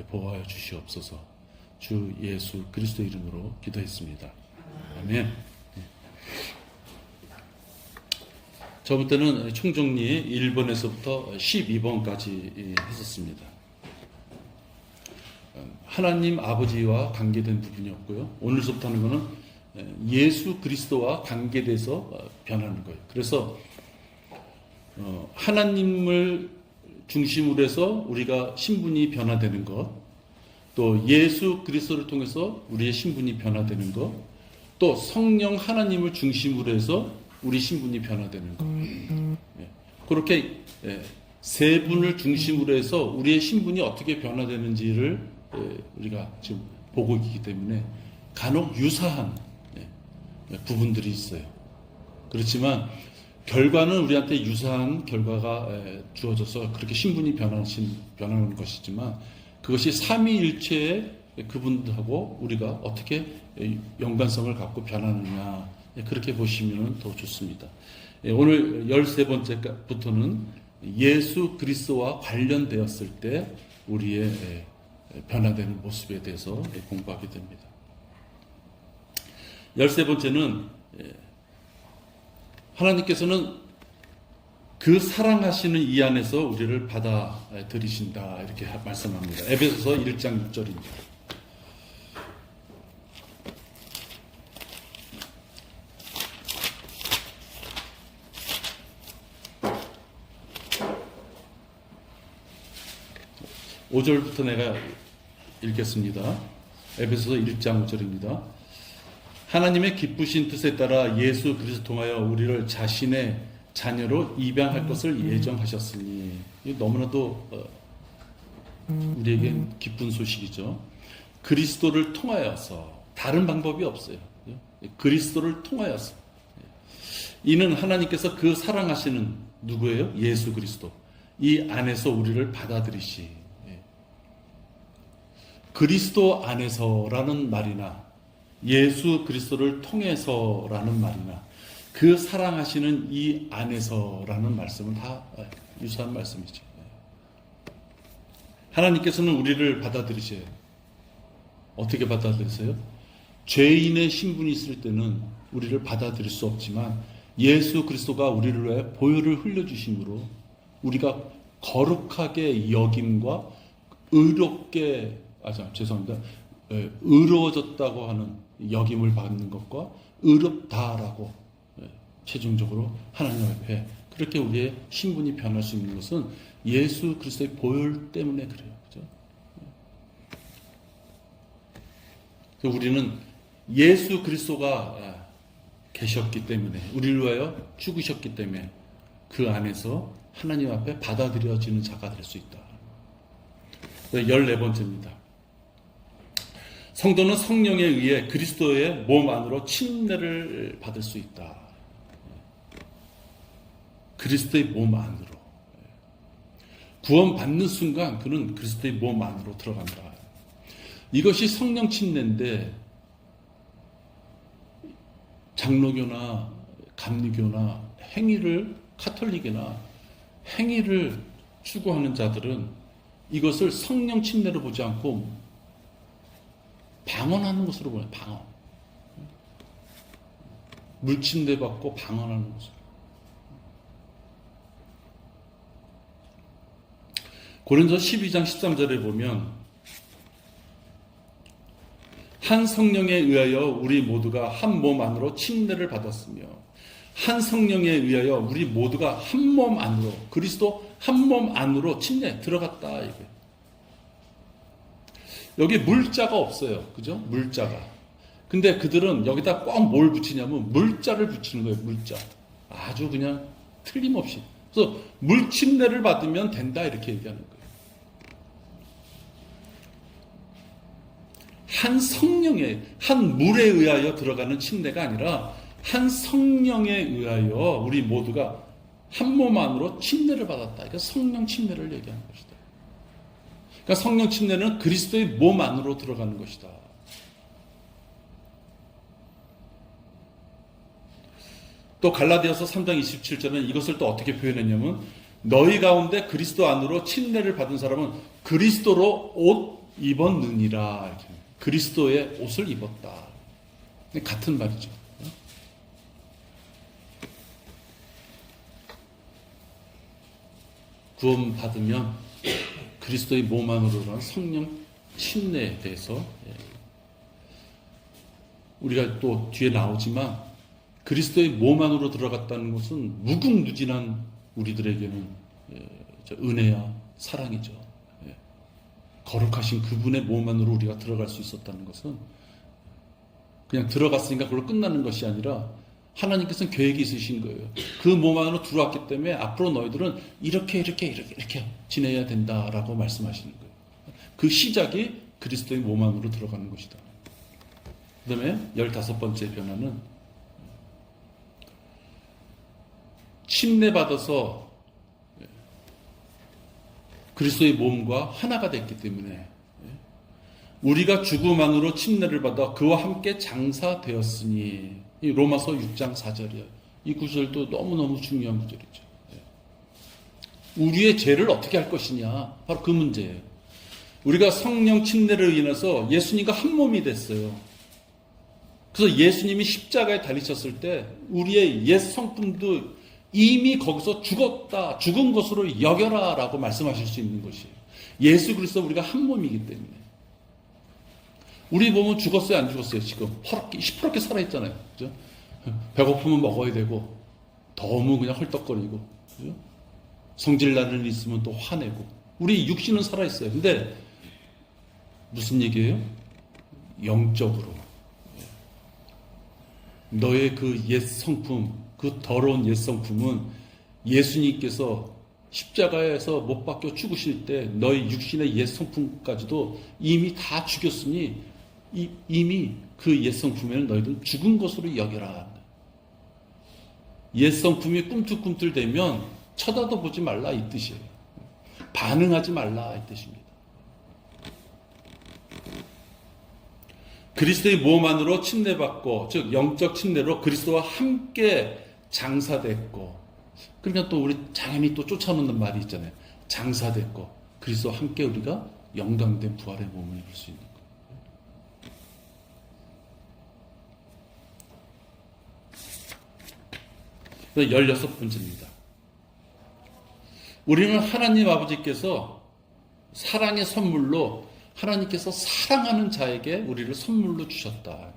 보호하여 주시옵소서. 주 예수 그리스도 이름으로 기도했습니다. 아멘. 저부터는 총정리 1번에서부터 12번까지 했었습니다. 하나님 아버지와 관계된 부분이었고요. 오늘서부터 하는 것은 예수 그리스도와 관계돼서 변하는 거예요. 그래서 하나님을 중심으로 해서 우리가 신분이 변화되는 것, 또 예수 그리스도를 통해서 우리의 신분이 변화되는 것, 또 성령 하나님을 중심으로 해서 우리 신분이 변화되는 것. 그렇게 세 분을 중심으로 해서 우리의 신분이 어떻게 변화되는지를 우리가 지금 보고 있기 때문에 간혹 유사한 부분들이 있어요. 그렇지만 결과는 우리한테 유사한 결과가 주어져서 그렇게 신분이 변하는 것이지만 그것이 삼위일체의 그분들하고 우리가 어떻게 연관성을 갖고 변하느냐, 그렇게 보시면 더 좋습니다. 오늘 13번째부터는 예수 그리스도와 관련되었을 때 우리의 변화되는 모습에 대해서 공부하게 됩니다. 13번째는 하나님께서는 그 사랑하시는 이 안에서 우리를 받아들이신다, 이렇게 말씀합니다. 에베소서 1장 6절입니다. (5절부터) 내가 읽겠습니다. 에베소서 1장 5절입니다. 하나님의 기쁘신 뜻에 따라 예수 그리스도 통하여 우리를 자신의 자녀로 입양할 것을 예정하셨으니, 이 너무나도 우리에겐 기쁜 소식이죠. 그리스도를 통하여서, 다른 방법이 없어요. 그리스도를 통하여서. 이는 하나님께서 그 사랑하시는 누구예요? 예수 그리스도. 이 안에서 우리를 받아들이시. 그리스도 안에서라는 말이나 예수 그리스도를 통해서라는 말이나 그 사랑하시는 이 안에서라는 말씀은 다 유사한 말씀이죠. 하나님께서는 우리를 받아들이셔요. 어떻게 받아들이세요? 죄인의 신분이 있을 때는 우리를 받아들일 수 없지만 예수 그리스도가 우리를 위해 보혈을 흘려주심으로 우리가 거룩하게 여김과 의롭게, 죄송합니다. 의로워졌다고 하는 여김을 받는 것과 의롭다라고 최종적으로 하나님 앞에 그렇게 우리의 신분이 변할 수 있는 것은 예수 그리스도의 보혈 때문에 그래요. 그죠? 우리는 예수 그리스도가 계셨기 때문에, 우리를 위하여 죽으셨기 때문에 그 안에서 하나님 앞에 받아들여지는 자가 될 수 있다. 14번째입니다. 성도는 성령에 의해 그리스도의 몸 안으로 침례를 받을 수 있다. 그리스도의 몸 안으로. 구원받는 순간 그는 그리스도의 몸 안으로 들어간다. 이것이 성령 침례인데 장로교나 감리교나 행위를, 카톨릭이나 행위를 추구하는 자들은 이것을 성령 침례로 보지 않고 방언하는 것으로 보여요. 방언. 물침대 받고 방언하는 것으로. 고린도서 12장 13절에 보면 한 성령에 의하여 우리 모두가 한 몸 안으로 침례를 받았으며 한 성령에 의하여 우리 모두가 한 몸 안으로, 그리스도 한 몸 안으로 침례 들어갔다, 이게. 여기 물자가 없어요. 그죠? 물자가. 근데 그들은 여기다 꼭 뭘 붙이냐면 물자를 붙이는 거예요. 물자. 아주 그냥 틀림없이. 그래서 물침례를 받으면 된다, 이렇게 얘기하는 거예요. 한 성령에, 한 물에 의하여 들어가는 침례가 아니라 한 성령에 의하여 우리 모두가 한 몸 안으로 침례를 받았다. 그러니까 성령 침례를 얘기하는 것이다. 그러니까 성령 침례는 그리스도의 몸 안으로 들어가는 것이다. 또 갈라디아서 3장 27절은 이것을 또 어떻게 표현했냐면 너희 가운데 그리스도 안으로 침례를 받은 사람은 그리스도로 옷 입었느니라. 이렇게. 그리스도의 옷을 입었다. 같은 말이죠. 구원 받으면 그리스도의 몸 안으로는 성령 침례에 대해서 우리가 또 뒤에 나오지만 그리스도의 몸 안으로 들어갔다는 것은 무궁무진한 우리들에게는 은혜야 사랑이죠. 거룩하신 그분의 몸 안으로 우리가 들어갈 수 있었다는 것은 그냥 들어갔으니까 그걸로 끝나는 것이 아니라 하나님께서는 계획이 있으신 거예요. 그 몸 안으로 들어왔기 때문에 앞으로 너희들은 이렇게 지내야 된다라고 말씀하시는 거예요. 그 시작이 그리스도의 몸 안으로 들어가는 것이다. 그 다음에 15번째 변화는 침례받아서 그리스도의 몸과 하나가 됐기 때문에 우리가 죽음 안으로 침례를 받아 그와 함께 장사되었으니, 이 로마서 6장 4절이에요. 이 구절도 너무너무 중요한 구절이죠. 우리의 죄를 어떻게 할 것이냐, 바로 그 문제예요. 우리가 성령 침례를 인해서 예수님과 한 몸이 됐어요. 그래서 예수님이 십자가에 달리셨을 때 우리의 옛 성품도 이미 거기서 죽었다, 죽은 것으로 여겨라 라고 말씀하실 수 있는 것이에요. 예수 그리스도 우리가 한 몸이기 때문에. 우리 몸은 죽었어요, 안 죽었어요? 지금 시퍼렇게 살아있잖아요. 그죠? 배고프면 먹어야 되고, 더우면 그냥 헐떡거리고, 그죠? 성질나는 일 있으면 또 화내고. 우리 육신은 살아있어요. 근데 무슨 얘기예요? 영적으로 너의 그 옛 성품, 그 더러운 옛 성품은 예수님께서 십자가에서 못 박혀 죽으실 때 너의 육신의 옛 성품까지도 이미 다 죽였으니 이미 그 옛 성품에는 너희들 죽은 것으로 여겨라. 옛 성품이 꿈틀꿈틀대면 쳐다도 보지 말라 이 뜻이에요. 반응하지 말라 이 뜻입니다. 그리스도의 몸 안으로 침례받고, 즉 영적 침례로 그리스도와 함께 장사됐고, 그러니까 또 우리 당연히 또 쫓아놓는 말이 있잖아요. 장사됐고 그리스도와 함께 우리가 영광된 부활의 몸을 입을 수 있는 거예요. 16번째입니다. 우리는 하나님 아버지께서 사랑의 선물로 하나님께서 사랑하는 자에게 우리를 선물로 주셨다.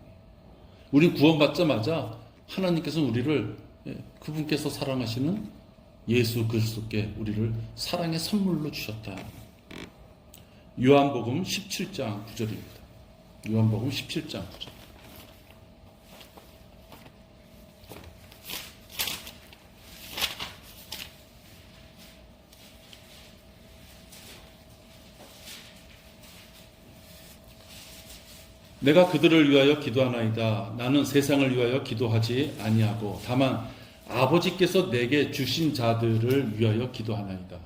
우리 구원받자마자 하나님께서는 우리를 그분께서 사랑하시는 예수 그리스도께 우리를 사랑의 선물로 주셨다. 요한복음 17장 9절입니다. 요한복음 17장 9절. 내가 그들을 위하여 기도하나이다. 나는 세상을 위하여 기도하지 아니하고 다만 아버지께서 내게 주신 자들을 위하여 기도하나이다.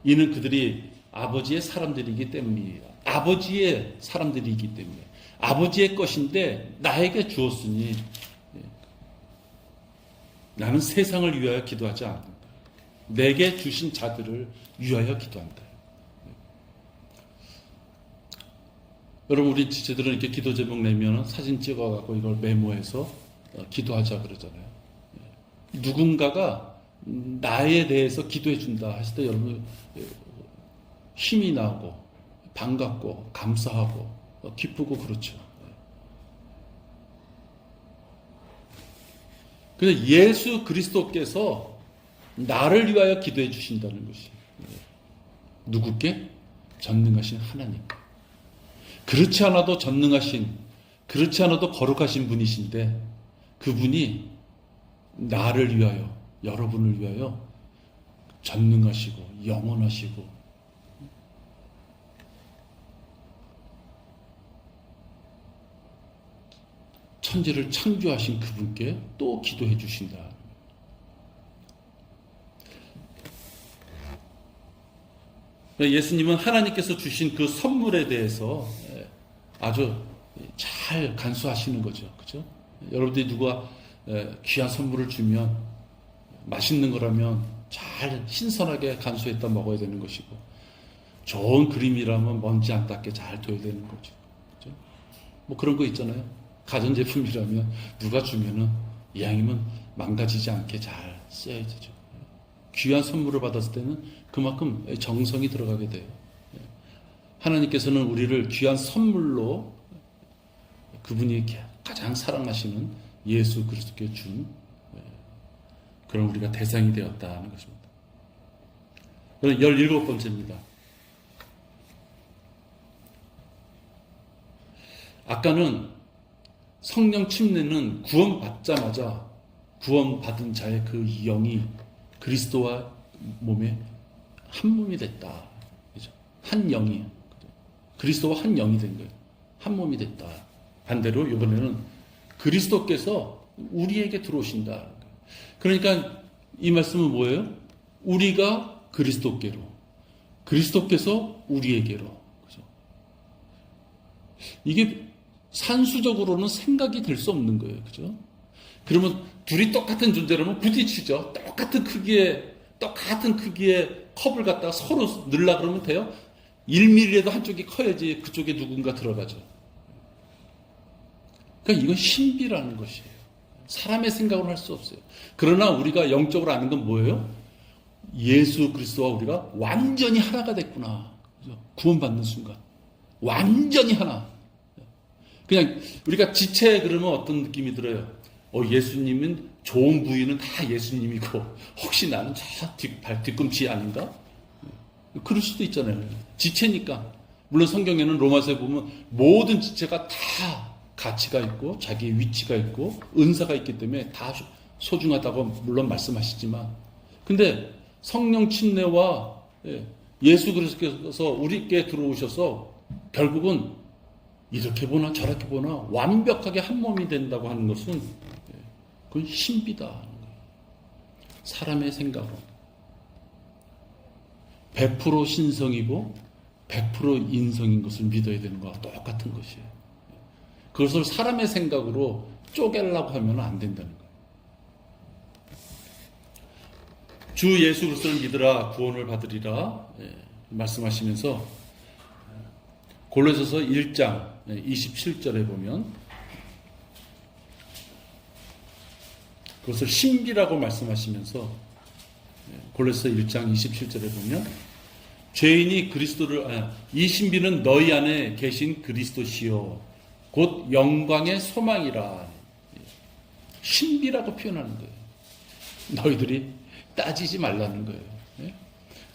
이는 그들이 아버지의 사람들이기 때문이에요. 아버지의 사람들이기 때문에 아버지의 것인데 나에게 주었으니 나는 세상을 위하여 기도하지 않는다. 내게 주신 자들을 위하여 기도한다. 여러분, 우리 지체들은 이렇게 기도 제목 내면 사진 찍어갖고 이걸 메모해서 기도하자 그러잖아요. 누군가가 나에 대해서 기도해 준다 했을 때 여러분 힘이 나고 반갑고 감사하고 기쁘고 그렇죠. 근데 예수 그리스도께서 나를 위하여 기도해 주신다는 것이 누구께? 전능하신 하나님. 그렇지 않아도 전능하신, 그렇지 않아도 거룩하신 분이신데 그분이 나를 위하여, 여러분을 위하여 전능하시고 영원하시고 천지를 창조하신 그분께 또 기도해 주신다. 예수님은 하나님께서 주신 그 선물에 대해서 아주 잘 간수하시는 거죠. 그죠? 여러분들이 누가 귀한 선물을 주면 맛있는 거라면 잘 신선하게 간수했다 먹어야 되는 것이고, 좋은 그림이라면 먼지 안 닿게 잘 둬야 되는 거죠. 그죠? 뭐 그런 거 있잖아요. 가전제품이라면 누가 주면은 이왕이면 망가지지 않게 잘 써야 되죠. 귀한 선물을 받았을 때는 그만큼 정성이 들어가게 돼요. 하나님께서는 우리를 귀한 선물로 그분이 가장 사랑하시는 예수 그리스도께 준 그런 우리가 대상이 되었다는 것입니다. 17번째입니다. 아까는 성령 침례는 구원받자마자 구원받은 자의 그 영이 그리스도와 몸에 한 몸이 됐다. 그죠? 한 영이. 그리스도와 한 영이 된 거예요. 한 몸이 됐다. 반대로 이번에는 그리스도께서 우리에게 들어오신다. 그러니까 이 말씀은 뭐예요? 우리가 그리스도께로, 그리스도께서 우리에게로. 그죠? 이게 산수적으로는 생각이 될 수 없는 거예요. 그죠? 그러면 둘이 똑같은 존재라면 부딪히죠. 똑같은 크기의 컵을 갖다가 서로 넣으려 그러면 돼요? 1mm라도 한쪽이 커야지 그쪽에 누군가 들어가죠. 그러니까 이건 신비라는 것이에요. 사람의 생각으로 할 수 없어요. 그러나 우리가 영적으로 아는 건 뭐예요? 예수 그리스도와 우리가 완전히 하나가 됐구나. 그죠? 구원받는 순간. 완전히 하나. 그냥 우리가 지체 그러면 어떤 느낌이 들어요? 예수님은 좋은 부위는 다 예수님이고 혹시 나는 저 뒤꿈치 아닌가? 그럴 수도 있잖아요. 지체니까. 물론 성경에는 로마서에 보면 모든 지체가 다 가치가 있고 자기의 위치가 있고 은사가 있기 때문에 다 소중하다고 물론 말씀하시지만, 근데 성령 침례와 예수 그리스도께서 우리께 들어오셔서 결국은 이렇게 보나 저렇게 보나 완벽하게 한 몸이 된다고 하는 것은 그건 신비다. 사람의 생각으로 100% 신성이고 100% 인성인 것을 믿어야 되는 것과 똑같은 것이에요. 그것을 사람의 생각으로 쪼개려고 하면 안 된다는 거예요. 주 예수 그리스도를 믿으라 구원을 받으리라 말씀하시면서 골로새서 1장 27절에 보면 그것을 신비라고 말씀하시면서 골로새서 1장 27절에 보면 죄인이 이 신비는 너희 안에 계신 그리스도시요 곧 영광의 소망이라. 신비라고 표현하는 거예요. 너희들이 따지지 말라는 거예요.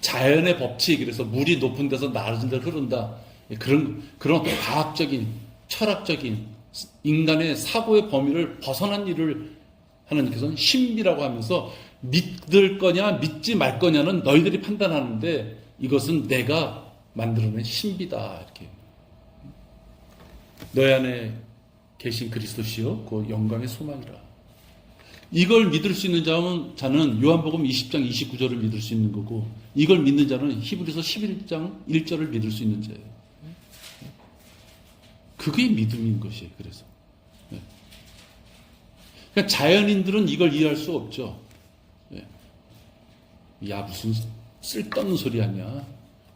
자연의 법칙, 그래서 물이 높은 데서 낮은 데로 흐른다. 그런 과학적인, 철학적인 인간의 사고의 범위를 벗어난 일을 하나님께서는 신비라고 하면서 믿을 거냐 믿지 말 거냐는 너희들이 판단하는데 이것은 내가 만들어낸 신비다. 이렇게. 너희 안에 계신 그리스도시요 그 영광의 소망이라. 이걸 믿을 수 있는 자는 요한복음 20장 29절을 믿을 수 있는 거고, 이걸 믿는 자는 히브리서 11장 1절을 믿을 수 있는 자예요. 그게 믿음인 것이에요. 그래서 그러니까 자연인들은 이걸 이해할 수 없죠. 야, 무슨 쓸데없는 소리 하냐.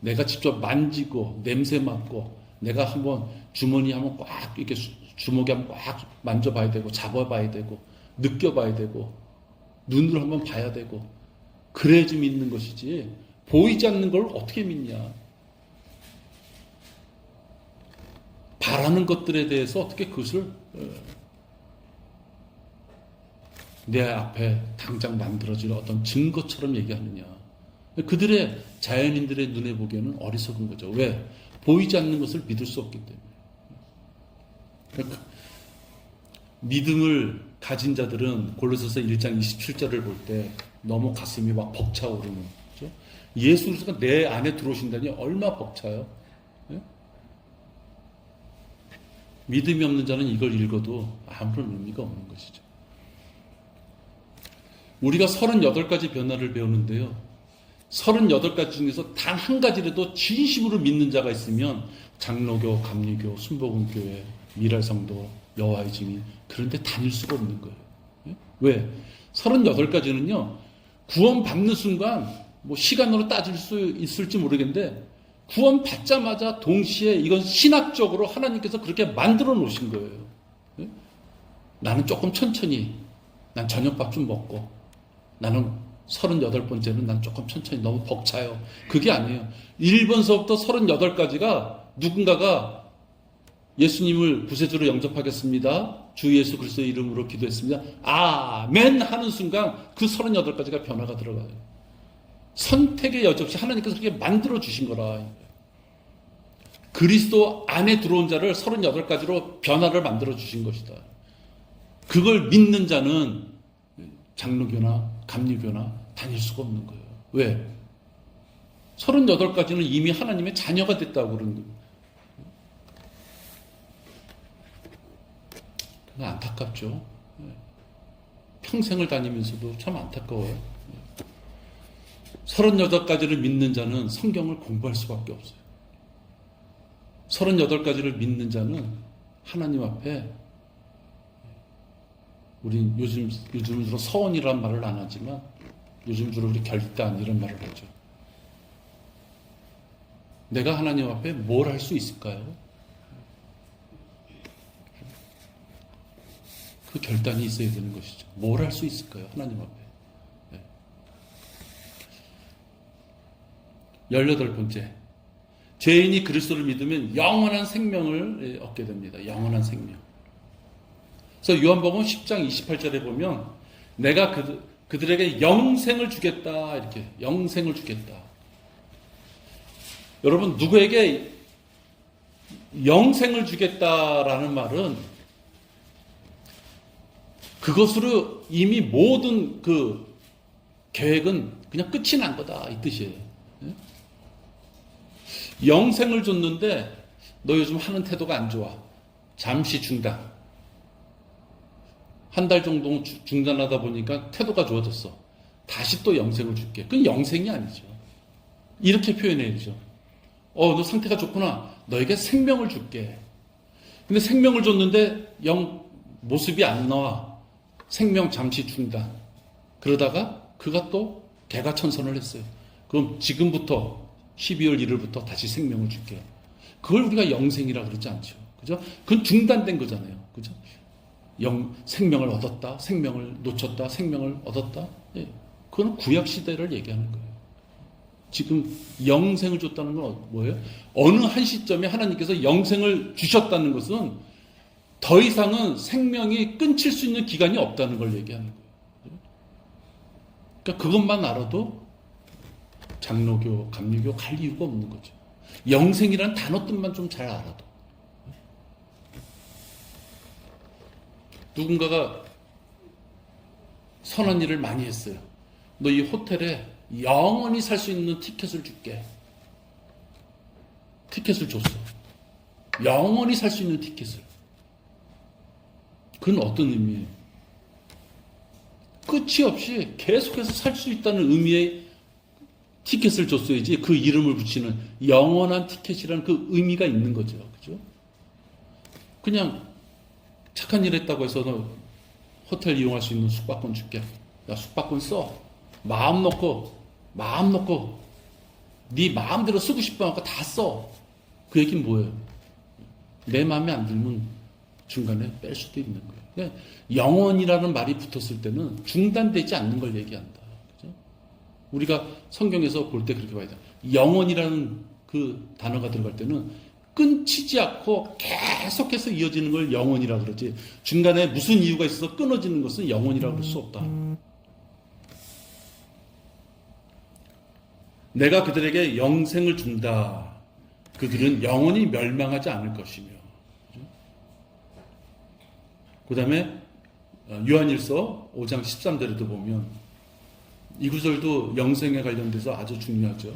내가 직접 만지고 냄새 맡고 내가 한번 주머니 한번 꽉 이렇게 주먹에 한번 꽉 만져봐야 되고 잡아봐야 되고 느껴봐야 되고 눈으로 한번 봐야 되고 그래야지 믿는 것이지, 보이지 않는 걸 어떻게 믿냐. 바라는 것들에 대해서 어떻게 그것을 내 앞에 당장 만들어질 어떤 증거처럼 얘기하느냐. 그들의 자연인들의 눈에 보기에는 어리석은 거죠. 왜? 보이지 않는 것을 믿을 수 없기 때문에. 그러니까 믿음을 가진 자들은 골로새서 1장 27절을 볼 때 너무 가슴이 막 벅차오르는 거죠. 예수 그리스도가 내 안에 들어오신다니 얼마나 벅차요. 네? 믿음이 없는 자는 이걸 읽어도 아무런 의미가 없는 것이죠. 우리가 38가지 변화를 배우는데요. 38가지 중에서 단 한 가지라도 진심으로 믿는 자가 있으면 장로교, 감리교, 순복음교회, 미랄성도, 여호와의 증인, 그런데 다닐 수가 없는 거예요. 왜? 38가지는요. 구원 받는 순간 뭐 시간으로 따질 수 있을지 모르겠는데 구원 받자마자 동시에 이건 신학적으로 하나님께서 그렇게 만들어 놓으신 거예요. 예? 나는 조금 천천히, 난 저녁밥 좀 먹고, 나는 38번째는 난 조금 천천히, 너무 벅차요. 그게 아니에요. 1번서부터 38까지가 누군가가 예수님을 구세주로 영접하겠습니다. 주 예수 그리스도의 이름으로 기도했습니다. 아멘 하는 순간 그 38가지가 변화가 들어가요. 선택의 여지없이 하나님께서 그렇게 만들어 주신 거라. 그리스도 안에 들어온 자를 38가지로 변화를 만들어 주신 것이다. 그걸 믿는 자는 장로교나 감리교나 다닐 수가 없는 거예요. 왜? 38가지는 이미 하나님의 자녀가 됐다고 그러는 거예요. 안타깝죠. 평생을 다니면서도 참 안타까워요. 38가지를 믿는 자는 성경을 공부할 수밖에 없어요. 38가지를 믿는 자는 하나님 앞에, 우리 요즘 주로 서원이란 말을 안 하지만 요즘 주로 우리 결단 이런 말을 하죠. 내가 하나님 앞에 뭘 할 수 있을까요? 그 결단이 있어야 되는 것이죠. 뭘 할 수 있을까요? 하나님 앞에. 네. 18번째. 죄인이 그리스도를 믿으면 영원한 생명을 얻게 됩니다. 영원한 생명. 그래서 요한복음 10장 28절에 보면 내가 그들에게 영생을 주겠다. 이렇게 영생을 주겠다. 여러분, 누구에게 영생을 주겠다라는 말은 그것으로 이미 모든 그 계획은 그냥 끝이 난 거다 이 뜻이에요. 영생을 줬는데 너 요즘 하는 태도가 안 좋아. 잠시 중단. 한 달 정도 중단하다 보니까 태도가 좋아졌어. 다시 또 영생을 줄게. 그건 영생이 아니죠. 이렇게 표현해야죠. 너 상태가 좋구나. 너에게 생명을 줄게. 근데 생명을 줬는데 모습이 안 나와. 생명 잠시 중단. 그러다가 그가 또 개가천선을 했어요. 그럼 지금부터 12월 1일부터 다시 생명을 줄게. 그걸 우리가 영생이라 그러지 않죠. 그죠? 그건 중단된 거잖아요. 그죠? 생명을 얻었다, 생명을 놓쳤다, 생명을 얻었다. 예. 그건 구약 시대를 얘기하는 거예요. 지금 영생을 줬다는 건 뭐예요? 어느 한 시점에 하나님께서 영생을 주셨다는 것은 더 이상은 생명이 끊칠 수 있는 기간이 없다는 걸 얘기하는 거예요. 그러니까 그것만 알아도 장로교, 감리교 갈 이유가 없는 거죠. 영생이라는 단어 뜻만 좀 잘 알아도. 누군가가 선한 일을 많이 했어요. 너 이 호텔에 영원히 살 수 있는 티켓을 줄게. 티켓을 줬어. 영원히 살 수 있는 티켓을. 그건 어떤 의미예요? 끝이 없이 계속해서 살 수 있다는 의미의 티켓을 줬어야지 그 이름을 붙이는 영원한 티켓이라는 그 의미가 있는 거죠. 그죠? 그냥 착한 일 했다고 해서 너 호텔 이용할 수 있는 숙박권 줄게. 야, 숙박권 써. 마음 놓고 네 마음대로 쓰고 싶은 만큼 다 써. 그 얘기는 뭐예요? 내 마음에 안 들면 중간에 뺄 수도 있는 거예요. 그러니까 영원이라는 말이 붙었을 때는 중단되지 않는 걸 얘기한다. 그죠? 우리가 성경에서 볼 때 그렇게 봐야 돼. 영원이라는 그 단어가 들어갈 때는 끊치지 않고 계속해서 이어지는 걸 영원이라고 그러지. 중간에 무슨 이유가 있어서 끊어지는 것은 영원이라고 할 수 없다. 내가 그들에게 영생을 준다. 그들은 영원히 멸망하지 않을 것이며. 그 다음에 요한일서 5장 13절에도 보면 이 구절도 영생에 관련돼서 아주 중요하죠.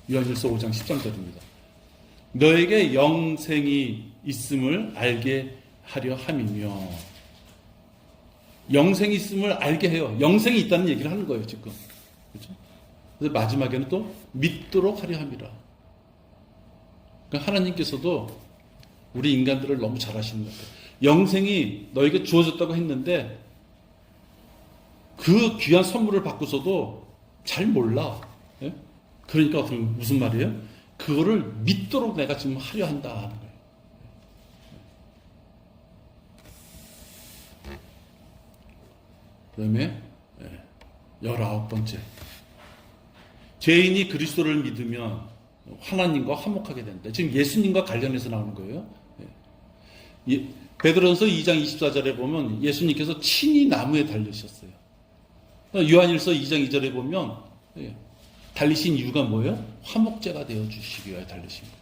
요한일서 5장 13절입니다. 너에게 영생이 있음을 알게 하려 함이며. 영생이 있음을 알게 해요. 영생이 있다는 얘기를 하는 거예요, 지금. 그렇죠? 그래서 마지막에는 또 믿도록 하려 함이라. 그러니까 하나님께서도 우리 인간들을 너무 잘 아시는 것 같아요. 영생이 너에게 주어졌다고 했는데 그 귀한 선물을 받고서도 잘 몰라. 예? 그러니까 무슨 말이에요? 그거를 믿도록 내가 지금 하려 한다 하는 거예요. 그 다음에 19번째, 죄인이 그리스도를 믿으면 하나님과 화목하게 된다. 지금 예수님과 관련해서 나오는 거예요. 베드로전서 2장 24절에 보면 예수님께서 친히 나무에 달리셨어요. 요한일서 2장 2절에 보면 달리신 이유가 뭐예요? 화목제가 되어 주시기 위하여 달리신 거예요.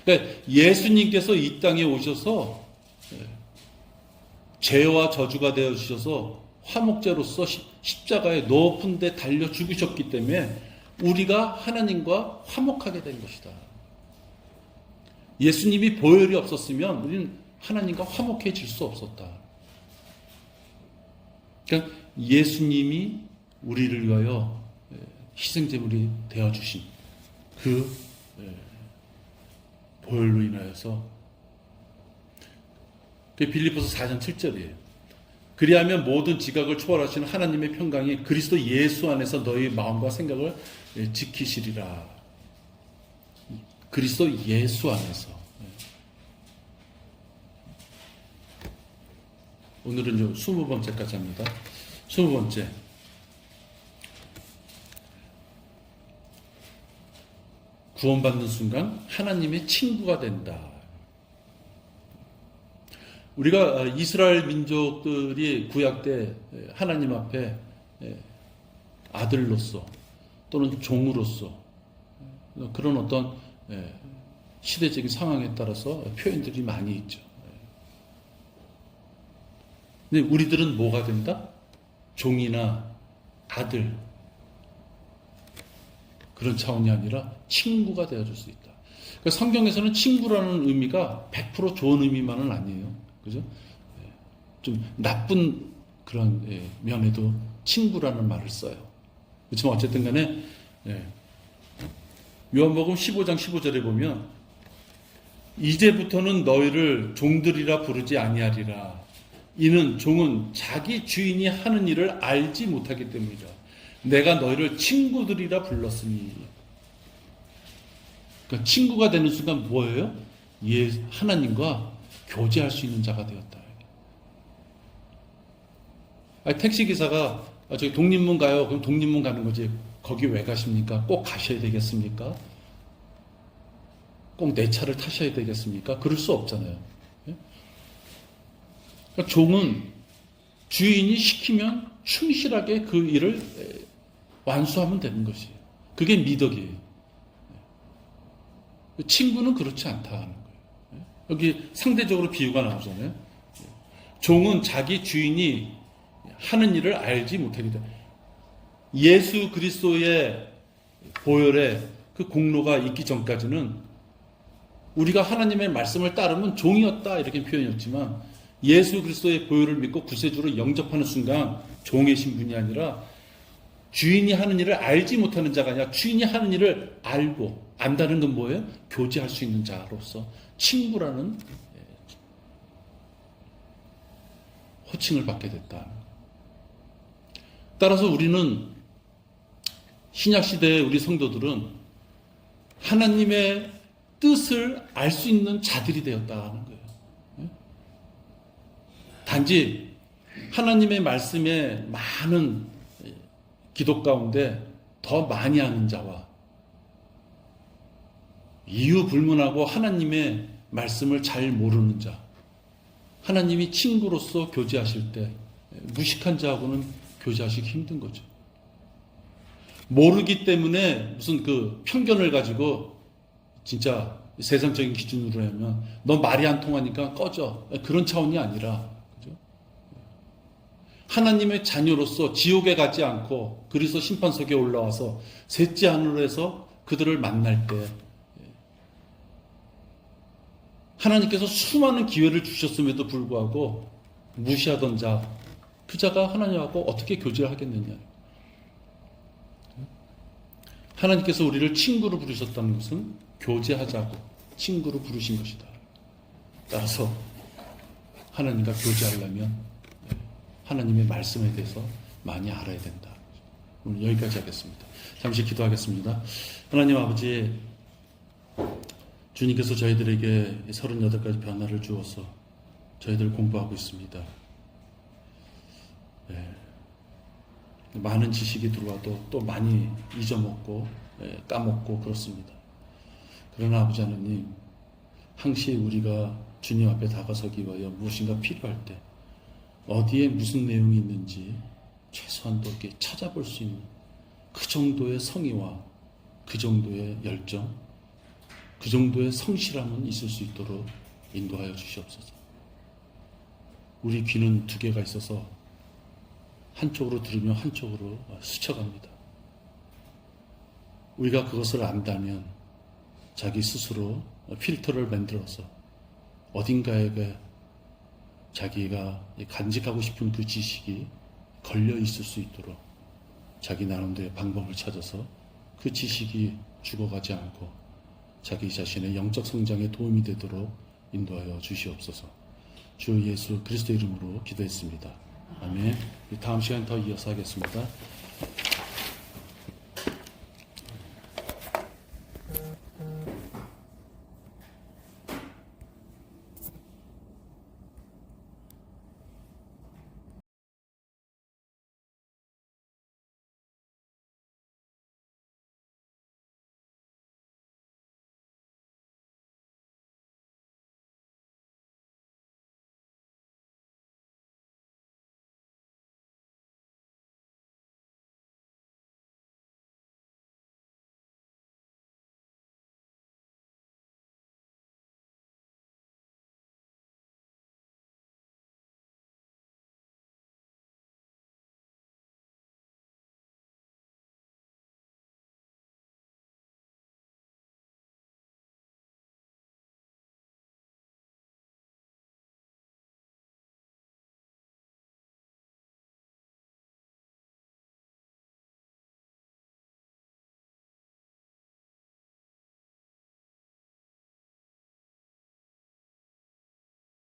그러니까 예수님께서 이 땅에 오셔서 죄와 저주가 되어 주셔서 화목제로서 십자가에 높은 데 달려 죽으셨기 때문에 우리가 하나님과 화목하게 된 것이다. 예수님이 보혈이 없었으면 우리는 하나님과 화목해질 수 없었다. 그러니까 예수님이 우리를 위하여 희생제물이 되어주신 그 보혈로 인하여서, 그게 빌립보서 4장 7절이에요. 그리하면 모든 지각을 초월하시는 하나님의 평강이 그리스도 예수 안에서 너희 마음과 생각을 지키시리라. 그리스도 예수 안에서. 오늘은 20번째까지 합니다. 20번째. 구원받는 순간 하나님의 친구가 된다. 우리가 이스라엘 민족들이 구약 때 하나님 앞에 아들로서 또는 종으로서 그런 어떤 시대적인 상황에 따라서 표현들이 많이 있죠. 근데 우리들은 뭐가 된다? 종이나 아들, 그런 차원이 아니라 친구가 되어줄 수 있다. 그러니까 성경에서는 친구라는 의미가 100% 좋은 의미만은 아니에요. 그죠? 좀 나쁜 그런 면에도 친구라는 말을 써요. 그렇지만 어쨌든 간에 요한복음 15장 15절에 보면 이제부터는 너희를 종들이라 부르지 아니하리라. 이는 종은 자기 주인이 하는 일을 알지 못하기 때문이라. 내가 너희를 친구들이라 불렀으니. 그러니까 친구가 되는 순간 뭐예요? 하나님과 교제할 수 있는 자가 되었다. 택시기사가 저기 독립문 가요. 그럼 독립문 가는 거지. 거기 왜 가십니까? 꼭 가셔야 되겠습니까? 꼭 내 차를 타셔야 되겠습니까? 그럴 수 없잖아요. 그러니까 종은 주인이 시키면 충실하게 그 일을 완수하면 되는 것이에요. 그게 미덕이에요. 친구는 그렇지 않다 하는 거예요. 여기 상대적으로 비유가 나오잖아요. 종은 자기 주인이 하는 일을 알지 못하기 때문에 예수 그리스도의 보혈의 그 공로가 있기 전까지는 우리가 하나님의 말씀을 따르면 종이었다 이렇게 표현이었지만 예수 그리스도의 보혈을 믿고 구세주로 영접하는 순간 종의 신분이 아니라 주인이 하는 일을 알지 못하는 자가 아니라 주인이 하는 일을 알고, 안다는 건 뭐예요? 교제할 수 있는 자로서 친구라는 호칭을 받게 됐다. 따라서 우리는 신약시대의 우리 성도들은 하나님의 뜻을 알 수 있는 자들이 되었다는 거예요. 단지 하나님의 말씀에 많은 기도 가운데 더 많이 아는 자와 이유 불문하고 하나님의 말씀을 잘 모르는 자, 하나님이 친구로서 교제하실 때 무식한 자하고는 교제하시기 힘든 거죠. 모르기 때문에 무슨 그 편견을 가지고 진짜 세상적인 기준으로 하면 너 말이 안 통하니까 꺼져, 그런 차원이 아니라, 그죠? 하나님의 자녀로서 지옥에 가지 않고 그리스도 심판석에 올라와서 셋째 하늘에서 그들을 만날 때 하나님께서 수많은 기회를 주셨음에도 불구하고 무시하던 자, 그 자가 하나님하고 어떻게 교제를 하겠느냐. 하나님께서 우리를 친구로 부르셨다는 것은 교제하자고 친구로 부르신 것이다. 따라서 하나님과 교제하려면 하나님의 말씀에 대해서 많이 알아야 된다. 오늘 여기까지 하겠습니다. 잠시 기도하겠습니다. 하나님 아버지, 주님께서 저희들에게 38가지 변화를 주어서 저희들 공부하고 있습니다. 많은 지식이 들어와도 또 많이 잊어먹고 까먹고 그렇습니다. 그러나 아버지 하나님, 항시 우리가 주님 앞에 다가서기 위하여 무엇인가 필요할 때 어디에 무슨 내용이 있는지 최소한도 이렇게 찾아볼 수 있는 그 정도의 성의와 그 정도의 열정, 그 정도의 성실함은 있을 수 있도록 인도하여 주시옵소서. 우리 귀는 두 개가 있어서 한쪽으로 들으며 한쪽으로 스쳐갑니다. 우리가 그것을 안다면 자기 스스로 필터를 만들어서 어딘가에 자기가 간직하고 싶은 그 지식이 걸려 있을 수 있도록 자기 나름대로의 방법을 찾아서 그 지식이 죽어가지 않고 자기 자신의 영적 성장에 도움이 되도록 인도하여 주시옵소서. 주 예수 그리스도 이름으로 기도했습니다. 아멘. 다음 시간 더 이어서 하겠습니다.